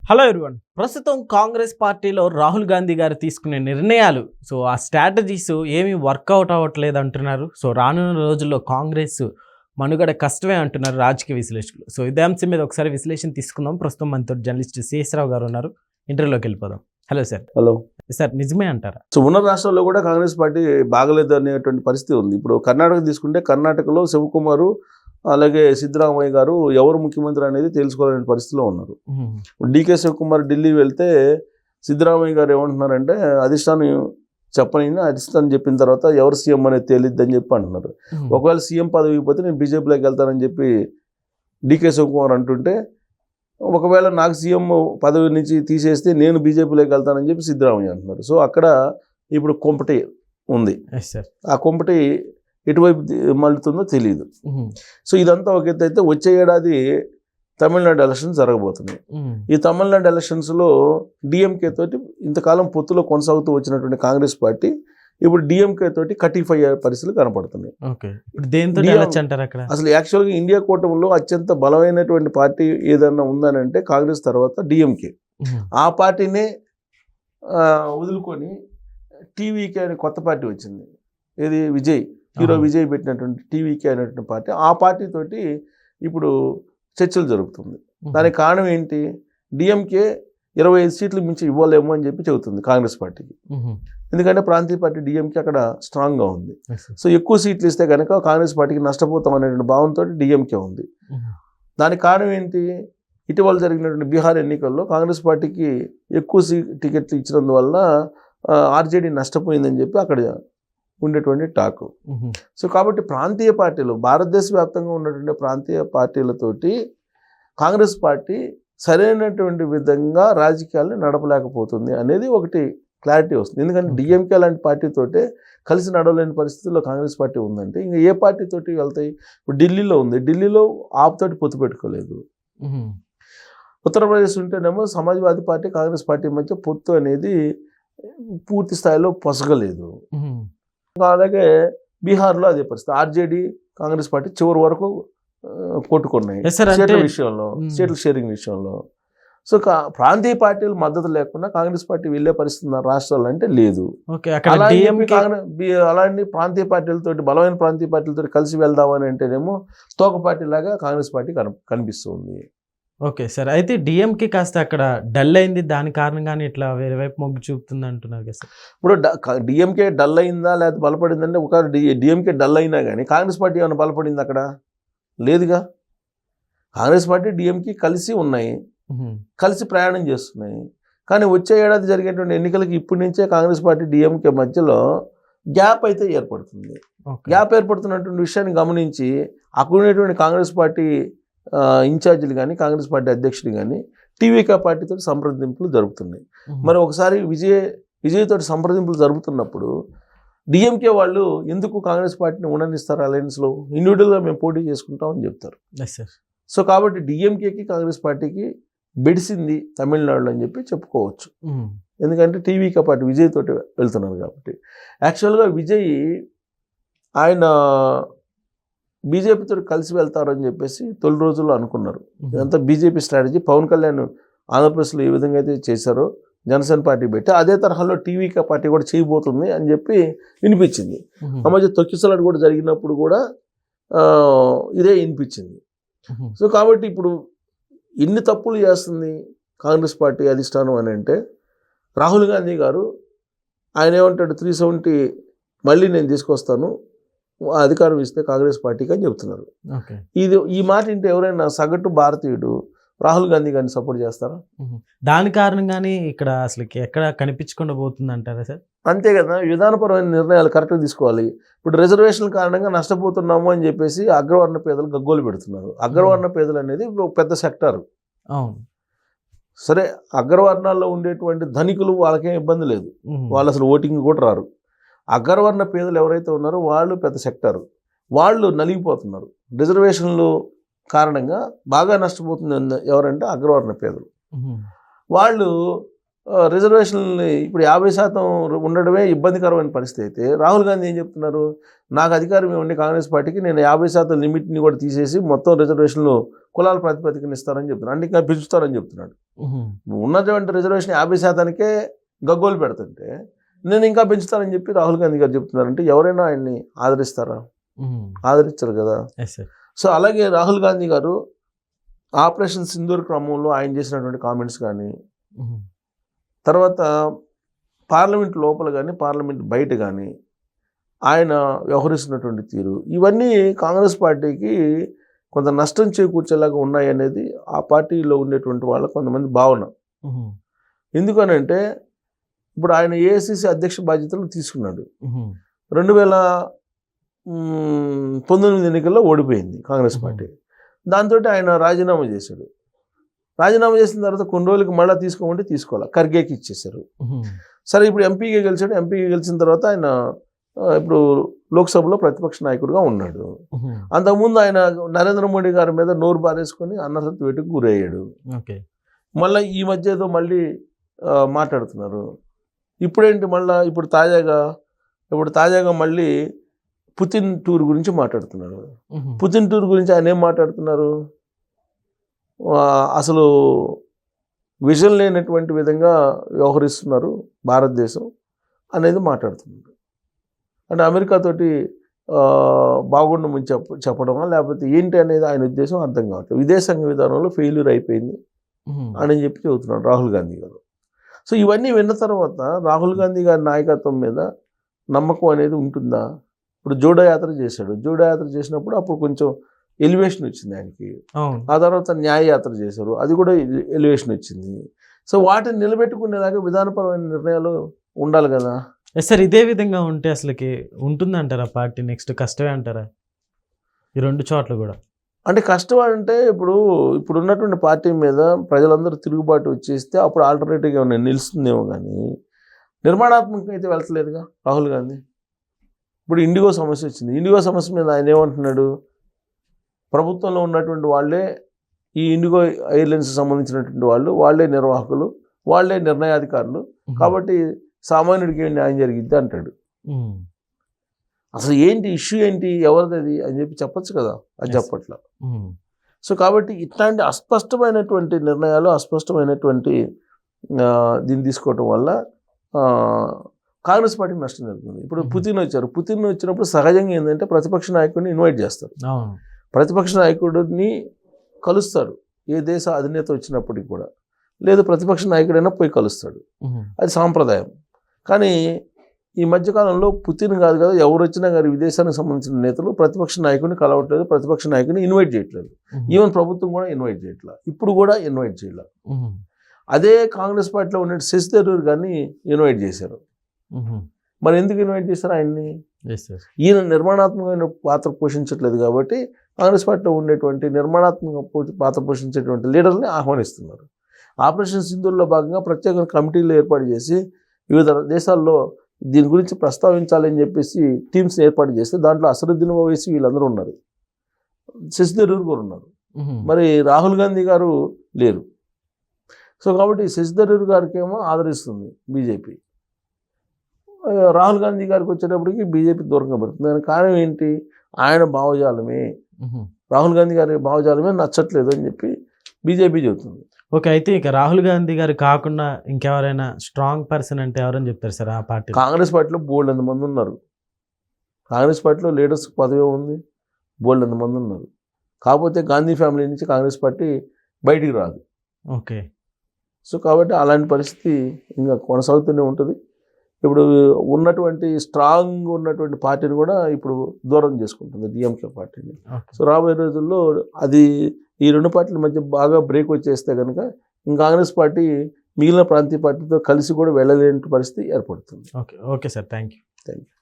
Hello everyone. ప్రస్తుతం కాంగ్రెస్ పార్టీలో రాహుల్ గాంధీ గారు తీసుకునే నిర్ణయాలు ఆ స్ట్రాటజీస్ ఏమీ వర్కౌట్ అవ్వట్లేదు అంటున్నారు. రానున్న రోజుల్లో కాంగ్రెస్ మనుగడ కష్టమే అంటున్నారు రాజకీయ విశ్లేషకులు. ఇదే అంశం మీద ఒకసారి విశ్లేషణ తీసుకుందాం. ప్రస్తుతం మనతో జర్నలిస్ట్ శేషరావు గారు ఉన్నారు. ఇంటర్వ్యూలోకి వెళ్ళిపోదాం. Hello sir. హలో సార్, నిజమే అంటారా? ఉన్న రాష్ట్రాల్లో కూడా కాంగ్రెస్ పార్టీ బాగలేదు అనేటువంటి పరిస్థితి ఉంది. ఇప్పుడు కర్ణాటక తీసుకుంటే కర్ణాటకలో శివకుమారు అలాగే సిద్ధరామయ్య గారు ఎవరు ముఖ్యమంత్రి అనేది తెలుసుకోలేని పరిస్థితిలో ఉన్నారు. డీకే శివకుమార్ ఢిల్లీ వెళ్తే సిద్ధరామయ్య గారు ఏమంటున్నారంటే అధిష్టానం చెప్పనైనా అధిష్టానం చెప్పిన తర్వాత ఎవరు సీఎం అనేది తేలిద్దని చెప్పి అంటున్నారు. ఒకవేళ సీఎం పదవి పోతే నేను బీజేపీలోకి వెళ్తానని చెప్పి డీకే శివకుమార్ అంటుంటే, ఒకవేళ నాకు సీఎం పదవి నుంచి తీసేస్తే నేను బీజేపీలోకి వెళ్తానని చెప్పి సిద్ధరామయ్య అంటున్నారు. అక్కడ ఇప్పుడు కొంపటి ఉంది. ఆ కొంపటి ఎటువైపు మళ్ళుతుందో తెలియదు. ఇదంతా ఒక ఎత్తు అయితే వచ్చే ఏడాది తమిళనాడు ఎలక్షన్స్ జరగబోతున్నాయి. ఈ తమిళనాడు ఎలక్షన్స్లో డిఎంకే తోటి ఇంతకాలం పొత్తులో కొనసాగుతూ వచ్చినటువంటి కాంగ్రెస్ పార్టీ ఇప్పుడు డిఎంకే తోటి కటిఫై అయ్యే పరిస్థితులు కనపడుతున్నాయి. అసలు యాక్చువల్గా ఇండియా కూటమిలో అత్యంత బలమైనటువంటి పార్టీ ఏదన్నా ఉందని అంటే కాంగ్రెస్ తర్వాత డిఎంకే. ఆ పార్టీనే వదులుకొని టీవీకే అనే కొత్త పార్టీ వచ్చింది. ఇది హీరో విజయ్ పెట్టినటువంటి టీవీకే అనేటువంటి పార్టీ. ఆ పార్టీ తోటి ఇప్పుడు చర్చలు జరుగుతుంది. దానికి కారణం ఏంటి? డిఎంకే 25 సీట్లు మించి ఇవ్వలేము అని చెప్పి చెబుతుంది కాంగ్రెస్ పార్టీకి. ఎందుకంటే ప్రాంతీయ పార్టీ డిఎంకే అక్కడ స్ట్రాంగ్గా ఉంది. ఎక్కువ సీట్లు ఇస్తే కనుక కాంగ్రెస్ పార్టీకి నష్టపోతాం అనేటువంటి భావంతో డిఎంకే ఉంది. దానికి కారణం ఏంటి? ఇటీవల జరిగినటువంటి బీహార్ ఎన్నికల్లో కాంగ్రెస్ పార్టీకి ఎక్కువ టికెట్లు ఇచ్చినందువల్ల ఆర్జేడీ నష్టపోయిందని చెప్పి అక్కడ ఉండేటువంటి టాక్. కాబట్టి ప్రాంతీయ పార్టీలు, భారతదేశ వ్యాప్తంగా ఉన్నటువంటి ప్రాంతీయ పార్టీలతోటి కాంగ్రెస్ పార్టీ సరైనటువంటి విధంగా రాజకీయాలను నడపలేకపోతుంది అనేది ఒకటి క్లారిటీ వస్తుంది. ఎందుకంటే డిఎంకే లాంటి పార్టీతోటే కలిసి నడవలేని పరిస్థితుల్లో కాంగ్రెస్ పార్టీ ఉందంటే ఇంకా ఏ పార్టీతోటి వెళ్తాయి? ఇప్పుడు ఢిల్లీలో ఉంది. ఢిల్లీలో ఆప్తోటి పొత్తు పెట్టుకోలేదు. ఉత్తరప్రదేశ్ ఉంటేనేమో సమాజ్వాదీ పార్టీ కాంగ్రెస్ పార్టీ మధ్య పొత్తు అనేది పూర్తి స్థాయిలో పొసగలేదు. అలాగే బీహార్లో అదే పరిస్థితి. ఆర్జేడీ కాంగ్రెస్ పార్టీ చివరి వరకు కొట్టుకున్నాయి సీట్ల విషయంలో, సీట్ల షేరింగ్ విషయంలో. ప్రాంతీయ పార్టీలు మద్దతు లేకుండా కాంగ్రెస్ పార్టీ వెళ్ళే పరిస్థితి రాష్ట్రాలు అంటే లేదు. అలాంటి ప్రాంతీయ పార్టీలతో, బలమైన ప్రాంతీయ పార్టీలతో కలిసి వెళ్దామని అంటేనేమో తోక పార్టీ లాగా కాంగ్రెస్ పార్టీ కనిపిస్తుంది. Okay sir. అయితే డిఎంకే కాస్త అక్కడ డల్ అయింది, దాని కారణంగానే ఇట్లా వేరే వైపు మొగ్గు చూపుతుంది అంటున్నారు కదా సార్. ఇప్పుడు డిఎంకే డల్ అయిందా లేకపోతే బలపడిందంటే, ఒక డిఎంకే డల్ అయినా కానీ కాంగ్రెస్ పార్టీ ఏమైనా బలపడింది? అక్కడ లేదుగా. కాంగ్రెస్ పార్టీ డిఎంకే కలిసి ఉన్నాయి, కలిసి ప్రయాణం చేస్తున్నాయి. కానీ వచ్చే ఏడాది జరిగేటువంటి ఎన్నికలకి ఇప్పటి నుంచే కాంగ్రెస్ పార్టీ డిఎంకే మధ్యలో గ్యాప్ అయితే ఏర్పడుతుంది. గ్యాప్ ఏర్పడుతున్నటువంటి విషయాన్ని గమనించి అక్కడ ఉన్నటువంటి కాంగ్రెస్ పార్టీ ఇన్ఛార్జీలు కానీ, కాంగ్రెస్ పార్టీ అధ్యక్షుడు కానీ టీవీకే పార్టీతో సంప్రదింపులు జరుపుతున్నాయి. మరి ఒకసారి విజయ్ తోటి సంప్రదింపులు జరుగుతున్నప్పుడు డిఎంకే వాళ్ళు ఎందుకు కాంగ్రెస్ పార్టీని ఉండనిస్తారు? అలయన్స్లో ఇండివిజువల్గా మేము పోటీ చేసుకుంటామని చెప్తారు. కాబట్టి డిఎంకేకి కాంగ్రెస్ పార్టీకి బెడిసింది తమిళనాడులో అని చెప్పి చెప్పుకోవచ్చు. ఎందుకంటే టీవీకే పార్టీ విజయ్ తోటి వెళ్తున్నారు కాబట్టి. యాక్చువల్గా విజయ్ ఆయన బీజేపీతో కలిసి వెళ్తారని చెప్పేసి తొలి రోజుల్లో అనుకున్నారు. ఇదంతా బీజేపీ స్ట్రాటజీ. పవన్ కళ్యాణ్ ఆంధ్రప్రదేశ్లో ఏ విధంగా అయితే చేశారో జనసేన పార్టీ పెట్టి అదే తరహాలో టీవీకే పార్టీ కూడా చేయబోతుంది అని చెప్పి వినిపించింది. ఆ మధ్య తొక్కిసలాట కూడా జరిగినప్పుడు కూడా ఇదే వినిపించింది. కాబట్టి ఇప్పుడు ఇన్ని తప్పులు చేస్తుంది కాంగ్రెస్ పార్టీ అధిష్టానం అని అంటే, రాహుల్ గాంధీ గారు ఆయన ఏమంటాడు, 370 మళ్ళీ నేను తీసుకొస్తాను, అధికారం ఇస్తే కాంగ్రెస్ పార్టీకి అని చెప్తున్నారు. ఈ మాట వింటే ఎవరైనా సగటు భారతీయుడు రాహుల్ గాంధీ గారిని సపోర్ట్ చేస్తారా? దాని కారణంగానే ఇక్కడ అసలు ఎక్కడ కనిపించకుండా పోతుంది అంటారా సార్? అంతే కదా. విధానపరమైన నిర్ణయాలు కరెక్ట్గా తీసుకోవాలి. ఇప్పుడు రిజర్వేషన్ల కారణంగా నష్టపోతున్నాము అని చెప్పేసి అగ్రవర్ణ పేదలు గగ్గోలు పెడుతున్నారు. అగ్రవర్ణ పేదలు అనేది ఒక పెద్ద సెక్టారు. అవును, సరే, అగ్రవర్ణాల్లో ఉండేటువంటి ధనికులు వాళ్ళకేం ఇబ్బంది లేదు, వాళ్ళు అసలు ఓటింగ్ కూడా రారు. అగ్రవర్ణ పేదలు ఎవరైతే ఉన్నారో వాళ్ళు పెద్ద సెక్టారు, వాళ్ళు నలిగిపోతున్నారు. రిజర్వేషన్లు కారణంగా బాగా నష్టపోతుంది ఎవరంటే అగ్రవర్ణ పేదలు. వాళ్ళు రిజర్వేషన్లు ఇప్పుడు 50% ఉండడమే ఇబ్బందికరమైన పరిస్థితి అయితే, రాహుల్ గాంధీ ఏం చెప్తున్నారు, నాకు అధికారం ఇవ్వండి కాంగ్రెస్ పార్టీకి, నేను 50% లిమిట్ని కూడా తీసేసి మొత్తం రిజర్వేషన్లు కులాల ప్రాతిపదికన ఇస్తారని చెప్తున్నాడు. అంటే ఇంకా పెంచుతారని చెప్తున్నాడు. ఉన్నటువంటి రిజర్వేషన్ 50%కే గగ్గోలు పెడుతుంటే నేను ఇంకా పెంచుతానని చెప్పి రాహుల్ గాంధీ గారు చెప్తున్నారంటే ఎవరైనా ఆయన్ని ఆదరిస్తారా? ఆదరించరు కదా. సో అలాగే రాహుల్ గాంధీ గారు ఆపరేషన్ సింధూర్ క్రమంలో ఆయన చేసినటువంటి కామెంట్స్ కానీ, తర్వాత పార్లమెంట్ లోపల కానీ పార్లమెంట్ బయట కానీ ఆయన వ్యవహరిస్తున్నటువంటి తీరు, ఇవన్నీ కాంగ్రెస్ పార్టీకి కొంత నష్టం చేకూర్చేలాగా ఉన్నాయి అనేది ఆ పార్టీలో ఉండేటువంటి వాళ్ళ కొంతమంది భావన. ఎందుకనంటే ఇప్పుడు ఆయన ఏఐసిసి అధ్యక్ష బాధ్యతలు తీసుకున్నాడు. 2019 ఎన్నికల్లో ఓడిపోయింది కాంగ్రెస్ పార్టీ. దాంతో ఆయన రాజీనామా చేశాడు. రాజీనామా చేసిన తర్వాత కొన్ని రోజులకి మళ్ళీ తీసుకోమంటే తీసుకోవాలి, ఖర్గేకి ఇచ్చేశారు. సరే ఇప్పుడు ఎంపీగా గెలిచాడు. ఎంపీగా గెలిచిన తర్వాత ఆయన ఇప్పుడు లోక్సభలో ప్రతిపక్ష నాయకుడిగా ఉన్నాడు. అంతకుముందు ఆయన నరేంద్ర మోడీ గారి మీద నోరు బారేసుకొని అనర్హత వేటుకు గురయ్యాడు. మళ్ళీ ఈ మధ్య ఏదో మళ్ళీ మాట్లాడుతున్నారు. ఇప్పుడేంటి మళ్ళీ ఇప్పుడు తాజాగా మళ్ళీ పుతిన్ టూర్ గురించి మాట్లాడుతున్నారు. పుతిన్ టూర్ గురించి ఆయన ఏం మాట్లాడుతున్నారు? అసలు విజన్ లేనటువంటి విధంగా వ్యవహరిస్తున్నారు భారతదేశం అనేది మాట్లాడుతున్నారు. అంటే అమెరికాతోటి బాగుండమని చెప్పడమా లేకపోతే ఏంటి అనేది ఆయన ఉద్దేశం అర్థం కావట్లేదు. విదేశాంగ విధానంలో ఫెయిల్యూర్ అయిపోయింది అని చెప్పి చెబుతున్నాడు రాహుల్ గాంధీ గారు. సో ఇవన్నీ విన్న తర్వాత రాహుల్ గాంధీ గారి నాయకత్వం మీద నమ్మకం అనేది ఉంటుందా? ఇప్పుడు జోడో యాత్ర చేశాడు. జోడో యాత్ర చేసినప్పుడు అప్పుడు కొంచెం ఎలివేషన్ వచ్చింది ఆయనకి. ఆ తర్వాత న్యాయ యాత్ర చేశారు, అది కూడా ఎలివేషన్ వచ్చింది. సో వాటిని నిలబెట్టుకునేలాగా విధానపరమైన నిర్ణయాలు ఉండాలి కదా. సార్ ఇదే విధంగా ఉంటే అసలుకి ఉంటుందంటారా పార్టీ నెక్స్ట్? కష్టమే అంటారా ఈ రెండు చోట్ల కూడా? అంటే కష్టం అంటే ఇప్పుడు ఉన్నటువంటి పార్టీ మీద ప్రజలందరూ తిరుగుబాటు వచ్చేస్తే అప్పుడు ఆల్టర్నేటివ్గా నిలుస్తుందేమో, కానీ నిర్మాణాత్మకంగా అయితే వెళ్తలేదుగా రాహుల్ గాంధీ. ఇప్పుడు ఇండిగో సమస్య వచ్చింది. ఇండిగో సమస్య మీద ఆయన ఏమంటున్నాడు? ప్రభుత్వంలో ఉన్నటువంటి వాళ్ళే ఈ ఇండిగో ఎయిర్లైన్స్ సంబంధించినటువంటి వాళ్ళే నిర్వాహకులు, వాళ్ళే నిర్ణయాధికారులు, కాబట్టి సామాన్యుడికి ఏం న్యాయం జరిగిద్ది అంటాడు. అసలు ఏంటి ఇష్యూ ఏంటి, ఎవరిది అది అని చెప్పి చెప్పచ్చు కదా, అది చెప్పట్లా. సో కాబట్టి ఇట్లాంటి అస్పష్టమైనటువంటి నిర్ణయాలు, అస్పష్టమైనటువంటి దీన్ని తీసుకోవటం వల్ల కాంగ్రెస్ పార్టీకి నష్టం జరుగుతుంది. ఇప్పుడు పుతిన్ వచ్చారు. పుతిన్ వచ్చినప్పుడు సహజంగా ఏంటంటే ప్రతిపక్ష నాయకుడిని ఇన్వైట్ చేస్తారు. ప్రతిపక్ష నాయకుడిని కలుస్తారు ఏ దేశ అధినేత వచ్చినప్పటికి కూడా, లేదు ప్రతిపక్ష నాయకుడైనా పోయి కలుస్తాడు, అది సాంప్రదాయం. కానీ ఈ మధ్యకాలంలో పుతిన్ కాదు కదా, ఎవరు వచ్చినా కానీ విదేశానికి సంబంధించిన నేతలు ప్రతిపక్ష నాయకుడిని కలవట్లేదు, ప్రతిపక్ష నాయకుడిని ఇన్వైట్ చేయట్లేదు. ఈవెన్ ప్రభుత్వం కూడా ఇన్వైట్ చేయట్లేదు, ఇప్పుడు కూడా ఇన్వైట్ చేయలేదు. అదే కాంగ్రెస్ పార్టీలో ఉన్న శశి థరూర్ గారిని ఇన్వైట్ చేశారు. మరి ఎందుకు ఇన్వైట్ చేశారు ఆయన్ని? ఈయన నిర్మాణాత్మకమైన పాత్ర పోషించట్లేదు కాబట్టి కాంగ్రెస్ పార్టీలో ఉండేటువంటి నిర్మాణాత్మక పాత్ర పోషించేటువంటి లీడర్ని ఆహ్వానిస్తున్నారు. ఆపరేషన్ సింధూర్లో భాగంగా ప్రత్యేక కమిటీలు ఏర్పాటు చేసి వివిధ దేశాల్లో దీని గురించి ప్రస్తావించాలని చెప్పేసి టీమ్స్ ఏర్పాటు చేస్తే దాంట్లో అసదుద్దీన్ ఓవైసీ వీళ్ళందరూ ఉన్నారు, శశి థరూర్ కూడా ఉన్నారు. మరి రాహుల్ గాంధీ గారు లేరు. సో కాబట్టి శశి థరూర్ గారికి ఏమో ఆదరిస్తుంది బీజేపీ, రాహుల్ గాంధీ గారికి వచ్చేటప్పటికి బీజేపీ దూరంగా పడుతుంది. దానికి కారణం ఏంటి? ఆయన భావజాలమే, రాహుల్ గాంధీ గారి భావజాలమే నచ్చట్లేదు అని చెప్పి బీజేపీ చెబుతుంది. ఓకే, అయితే ఇక రాహుల్ గాంధీ గారు కాకుండా ఇంకెవరైనా స్ట్రాంగ్ పర్సన్ అంటే ఎవరని చెప్తారు సార్ ఆ పార్టీ? కాంగ్రెస్ పార్టీలో బోల్డ్ ఎంతమంది ఉన్నారు. కాంగ్రెస్ పార్టీలో లీడర్స్ పదవి ఉంది, బోల్డ్ ఎంతమంది ఉన్నారు. కాకపోతే గాంధీ ఫ్యామిలీ నుంచి కాంగ్రెస్ పార్టీ బయటికి రాదు. ఓకే, సో కాబట్టి అలాంటి పరిస్థితి ఇంకా కొనసాగుతూనే ఉంటుంది. ఇప్పుడు ఉన్నటువంటి స్ట్రాంగ్ ఉన్నటువంటి పార్టీని కూడా ఇప్పుడు దూరం చేసుకుంటుంది, డిఎంకే పార్టీని. సో రాబోయే రోజుల్లో అది ఈ రెండు పార్టీల మధ్య బాగా బ్రేక్ వచ్చేస్తే కనుక ఇంకా కాంగ్రెస్ పార్టీ మిగిలిన ప్రాంతీయ పార్టీతో కలిసి కూడా వెళ్ళలేని పరిస్థితి ఏర్పడుతుంది. Okay sir, thank you.